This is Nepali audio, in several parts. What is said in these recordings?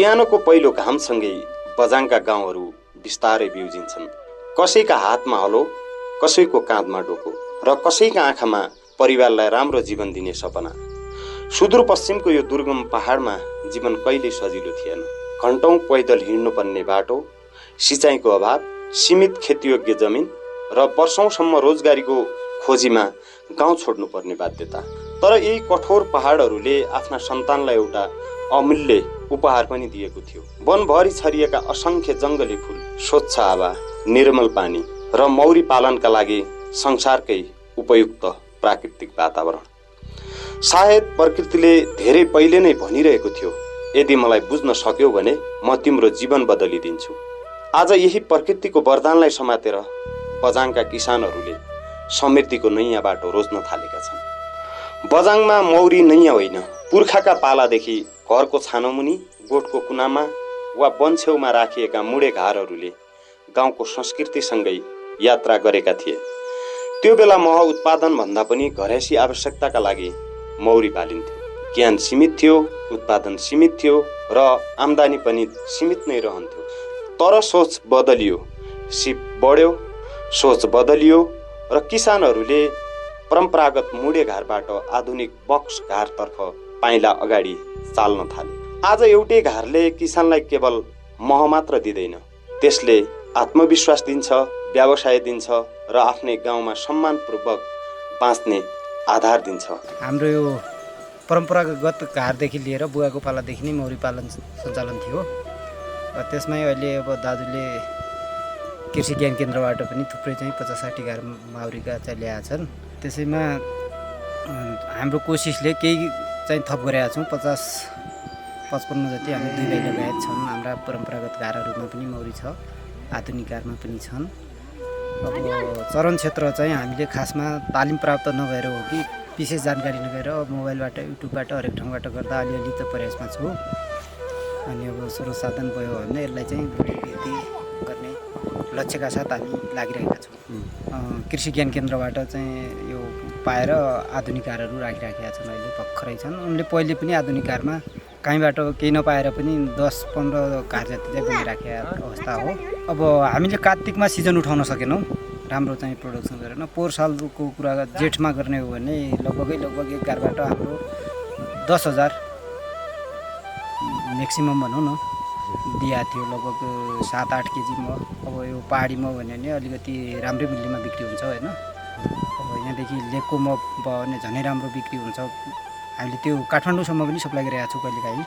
बिहानको पहिलो घामसँगै बझाङका गाउँहरू बिस्तारै बिउजिन्छन्। कसैका हातमा हलो, कसैको काँधमा डोको र कसैका आँखामा परिवारलाई राम्रो जीवन दिने सपना। सुदूरपश्चिमको यो दुर्गम पहाडमा जीवन कहिल्यै सजिलो थिएन। घन्टौँ पैदल हिँड्नुपर्ने बाटो, सिँचाइको अभाव, सीमित खेतीयोग्य जमिन र वर्षौंसम्म रोजगारीको खोजीमा गाउँ छोड्नुपर्ने बाध्यता। तर यही कठोर पहाडहरूले आफ्ना सन्तानलाई एउटा अमूल्य उपहार पनि दिएको थियो। वनभरि छरिएका असंख्य जङ्गली फुल, स्वच्छ हावा, निर्मल पानी र मौरी पालनका लागि संसारकै उपयुक्त प्राकृतिक वातावरण। सायद प्रकृतिले धेरै पहिले नै भनिरहेको थियो, यदि मलाई बुझ्न सक्यौ भने म तिम्रो जीवन बदलिदिन्छु। आज यही प्रकृतिको वरदानलाई समातेर बझाङका किसानहरूले समृद्धिको नयाँ बाटो रोज्न थालेका छन्। बझाङमा मौरी नयाँ होइन, पुर्खाका पालादेखि घरको छानोमुनि, गोठको कुनामा वा वनछेउमा राखिएका मुडे घारहरूले गाउँको संस्कृतिसँगै यात्रा गरेका थिए। त्यो बेला मह उत्पादन भन्दा पनि घरेसी आवश्यकताका लागि मौरी पालिन्थ्यो। ज्ञान सीमित थियो, उत्पादन सीमित थियो र आम्दानी पनि सीमित नै रहन्थ्यो। तर सोच बदलियो, सिप बढ्यो, सोच बदलियो र किसानहरूले परम्परागत मुडे घारबाट आधुनिक बक्स घारतर्फ पाइला अगाडि चाल्न थाले। आज एउटै घारले किसानलाई केवल मह मात्र दिँदैन, त्यसले आत्मविश्वास दिन्छ, व्यवसाय दिन्छ र आफ्नै गाउँमा सम्मानपूर्वक बाँच्ने आधार दिन्छ। हाम्रो यो परम्परागत घारदेखि लिएर बुवाको पालादेखि नै मौरी पालन सञ्चालन थियो। त्यसमै अहिले अब दाजुले कृषि ज्ञान केन्द्रबाट पनि थुप्रै चाहिँ 50-60 घार मौरीका चाहिँ ल्याएका छन्। त्यसैमा हाम्रो कोसिसले केही चाहिँ थप गरेका छौँ। 50-55 जति हामी 2 भाइ लगायत छन्। हाम्रा परम्परागत घारहरूमा पनि मौरी छ, आधुनिक घारमा पनि छन्। अब चरण क्षेत्र चाहिँ हामीले खासमा तालिम प्राप्त नभएर हो कि विशेष जानकारी नभएर मोबाइलबाट, युट्युबबाट, हरेक ठाउँबाट गर्दा अलिअलि त प्रयासमा छु। अनि अब स्रोत साधन भयो भने यसलाई चाहिँ वृद्धि गर्ने लक्ष्यका साथ हामी लागिरहेका छौँ। कृषि ज्ञान केन्द्रबाट चाहिँ यो पाएर आधुनिक घारहरू राखिराखेका छन्। अहिले भर्खरै छन्। उनले पहिले पनि आधुनिक घारमा कहीँबाट केही नपाएर पनि 10-15 घार जति चाहिँ बनाइराखेका अवस्था हो। अब हामीले कार्तिकमा सिजन उठाउन सकेनौँ, राम्रो चाहिँ प्रोडक्सन गरेन। पोहोर सालको कुरा जेठमा गर्ने हो भने लगभग एक घारबाट हाम्रो 10,000 म्याक्सिमम भनौँ न दिया थियो। लगभग 7-8 केजी मह। अब यो पहाडी मह भन्यो भने अलिकति राम्रै मूल्यमा बिक्री हुन्छ होइन। अब यहाँदेखि लेकको मह भयो भने झनै राम्रो बिक्री हुन्छ। हामीले त्यो काठमाडौँसम्म पनि सप्लाई गरिरहेको छौँ कहिलेकाहीँ।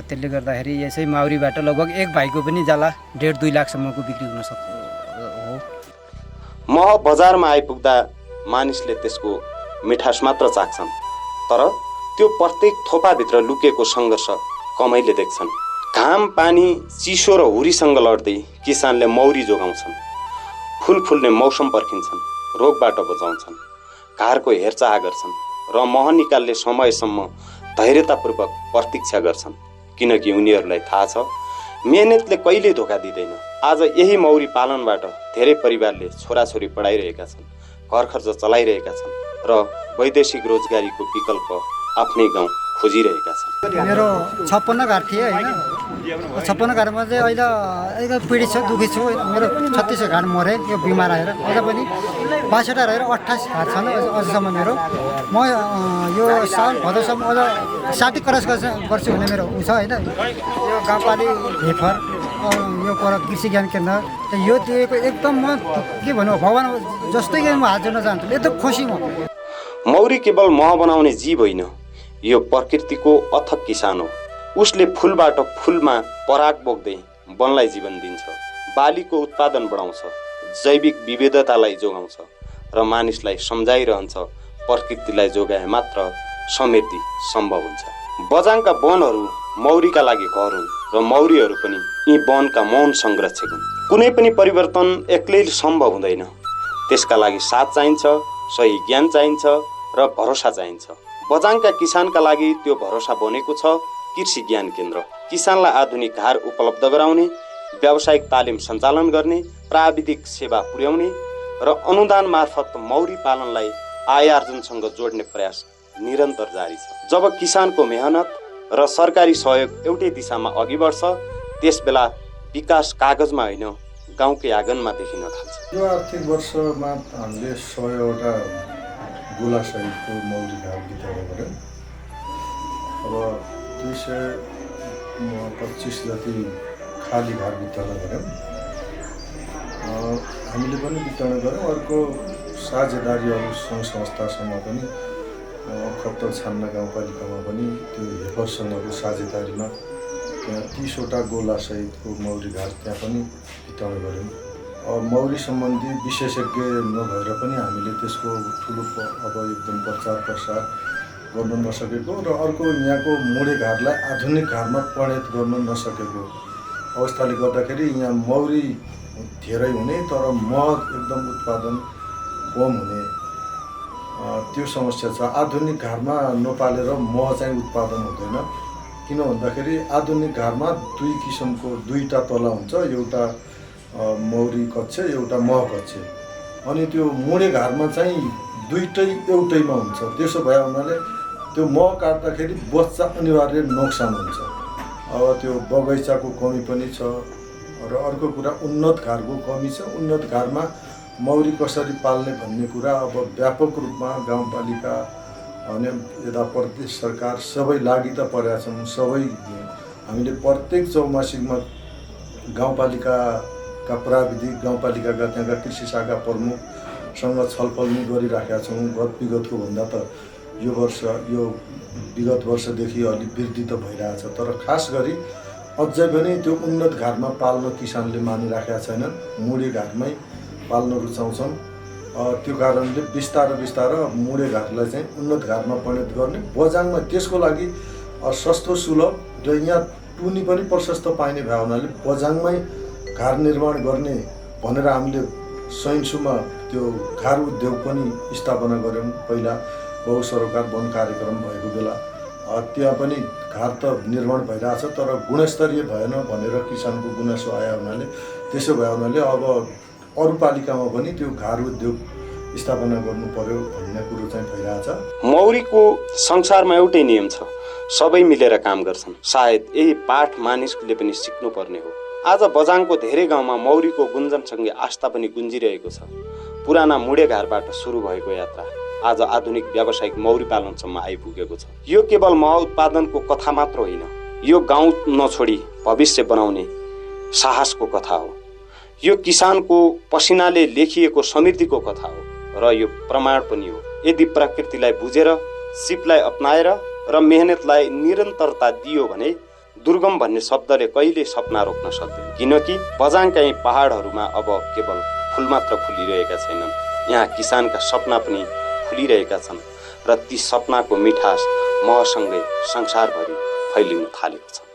त्यसले गर्दाखेरि यसै माउरीबाट लगभग एक भाइको पनि जाला 1.5-2 लाखसम्मको बिक्री हुन सक्छ हो। मह बजारमा आइपुग्दा मानिसले त्यसको मिठास मात्र चाख्छन्, तर त्यो प्रत्येक थोपाभित्र लुकेको सङ्घर्ष कमैले देख्छन्। घाम, पानी, चिसो र हुरीसँग लड्दै किसानले मौरी जोगाउँछन्। फुल फुल्ने मौसम पर्खिन्छन्, रोगबाट बचाउँछन्, घारको हेरचाह गर्छन् र मह निकाल्ने समयसम्म धैर्यतापूर्वक प्रतीक्षा गर्छन्, किनकि उनीहरूलाई थाहा छ मेहनतले कहिल्यै धोका दिँदैन। आज यही मौरी पालनबाट धेरै परिवारले छोराछोरी पढाइरहेका छन्, घर खर्च चलाइरहेका छन् र वैदेशिक रोजगारीको विकल्प आफ्नै गाउँ खोजिरहेका छन्। मेरो 56 घार थिए होइन। 56 घारमा चाहिँ अहिले एकदम पीडित छ, दुखी छु। मेरो 36 घार मरे यो बिमार आएर। अझ पनि 62 रहेर 28 घार छन् अझसम्म मेरो। म यो साल भदौसम्म अझ 60 क्रस गर्छु भने मेरो उ छ होइन। यो गाउँपालिका भेफर यो पर कृषि ज्ञान केन्द्र यो दिएको एकदम म के भन्नु भगवान् जस्तै म हात जोड्न चाहन्छु। एकदम खुसी म। मौरी केवल मह बनाउने जीव होइन, यो प्रकृतिको अथक किसान हो। उसले फुलबाट फुलमा पराग बोक्दै वनलाई जीवन दिन्छ, बालीको उत्पादन बढाउँछ, जैविक विविधतालाई जोगाउँछ र मानिसलाई सम्झाइरहन्छ प्रकृतिलाई जोगाए मात्र समृद्धि सम्भव हुन्छ। बझाङका वनहरू मौरीका लागि घर हुन् र मौरीहरू पनि यी वनका मौन संरक्षक हुन्। कुनै पनि परिवर्तन एक्लै सम्भव हुँदैन, त्यसका लागि साथ चाहिन्छ, सही ज्ञान चाहिन्छ र भरोसा चाहिन्छ। बझाङका किसानका लागि त्यो भरोसा बनेको छ कृषि ज्ञान केन्द्र। किसानलाई आधुनिक घार उपलब्ध गराउने, व्यावसायिक तालिम सञ्चालन गर्ने, प्राविधिक सेवा पुर्याउने र अनुदान मार्फत मौरी पालनलाई आय आर्जनसँग जोड्ने प्रयास निरन्तर जारी छ। जब किसानको मेहनत, र सरकारी सहयोग एउटै दिशामा अघि बढ्छ, त्यसबेला विकास कागजमा होइन गाउँकै आँगनमा देखिन थाल्छ। यो आर्थिक वर्षमा हामीले 100वटा गोलासहितको मौरी घाट वितरण गऱ्यौँ। अब 225 जति खाली घाट वितरण गऱ्यौँ। हामीले पनि वितरण गऱ्यौँ। अर्को साझेदारी अरू सङ्घ संस्थासँग पनि खप्तर छान्न गाउँपालिकामा पनि त्यो हेफरसँगको साझेदारीमा त्यहाँ 30वटा गोलासहितको मौरी घाट त्यहाँ पनि वितरण गऱ्यौँ। मौरी सम्बन्धी विशेषज्ञ नभएर पनि हामीले त्यसको ठुलो अब एकदम प्रचार प्रसार गर्न नसकेको र अर्को यहाँको मुडे घाटलाई आधुनिक घाटमा परिणत गर्न नसकेको अवस्थाले गर्दाखेरि यहाँ मौरी धेरै हुने तर मह एकदम उत्पादन कम हुने त्यो समस्या छ। आधुनिक घाटमा नपालेर मह चाहिँ उत्पादन हुँदैन। किन भन्दाखेरि आधुनिक घाटमा दुई किसिमको दुईटा तला हुन्छ, एउटा मौरी कक्ष एउटा मह कक्ष। अनि त्यो मुडे घाटमा चाहिँ दुईटै एउटैमा हुन्छ। त्यसो भए हुनाले त्यो मह काट्दाखेरि बच्चा अनिवार्य नोक्सान हुन्छ। अब त्यो बगैँचाको कमी पनि छ र अर्को कुरा उन्नत घाटको कमी छ। उन्नत घाटमा मौरी कसरी पाल्ने भन्ने कुरा अब व्यापक रूपमा गाउँपालिका अनि यता प्रदेश सरकार सबै लागि त परेका छौँ। सबै हामीले प्रत्येक चौमासिकमा गाउँपालिकाका प्राविधिक गाउँपालिकाका त्यहाँका कृषि शाखा प्रमुखसँग छलफल नै गरिराखेका छौँ। विगतको भन्दा त यो वर्ष यो विगत वर्षदेखि अलिक वृद्धि त भइरहेछ, तर खास गरी अझै पनि त्यो उन्नत घाटमा पाल्न किसानले मानिराखेका छैनन्। मुडे घाटमै पाल्न रुचाउँछन्। त्यो कारणले बिस्तारै मुडे घाटलाई चाहिँ उन्नत घाटमा परिणत गर्ने बजाङमा त्यसको लागि सस्तो सुलभ र यहाँ टुनी पनि प्रशस्त पाइने भए हुनाले बजाङमै घाट निर्माण गर्ने भनेर हामीले सैन्सुमा त्यो घाट उद्योग पनि स्थापना गऱ्यौँ। पहिला बहुसरोकार वन कार्यक्रम भएको बेला त्यहाँ पनि घाट त निर्माण भइरहेछ तर गुणस्तरीय भएन भनेर किसानको गुनासो आयो हुनाले त्यसो भए हुनाले अब अरू पालिकामा पनि त्यो घाट उद्योग स्थापना गर्नु पर्यो भन्ने कुरो चाहिँ भइरहेछ। मौरीको संसारमा एउटै नियम छ, सबै मिलेर काम गर्छन्। सायद यही पाठ मानिसले पनि सिक्नु पर्ने हो। आज बजाङको धेरै गाउँमा मौरीको गुन्जनसँगै आस्था पनि गुन्जिरहेको छ। पुराना मुडे घाटबाट सुरु भएको यात्रा आज आधुनिक व्यावसायिक मौरी पालनसम्म आइपुगेको छ। यो केवल मह उत्पादनको कथा मात्र होइन, यो गाउँ नछोडी भविष्य बनाउने साहसको कथा हो। यो किसानको पसिनाले लेखिएको समृद्धिको कथा हो र यो प्रमाण पनि हो। यदि प्रकृतिलाई बुझेर, सिपलाई अपनाएर र मेहनतलाई निरन्तरता दियो भने दुर्गम भन्ने शब्दले कहिले सपना रोक्न सक्दैन। किनकि बजाङका यी पहाडहरूमा अब केवल फुल मात्र फुलिरहेका छैनन्, यहाँ किसानका सपना पनि फुलिरहेका छन् र ती सपनाको मिठास महसँगै संसारभरि फैलिन थालेको छ।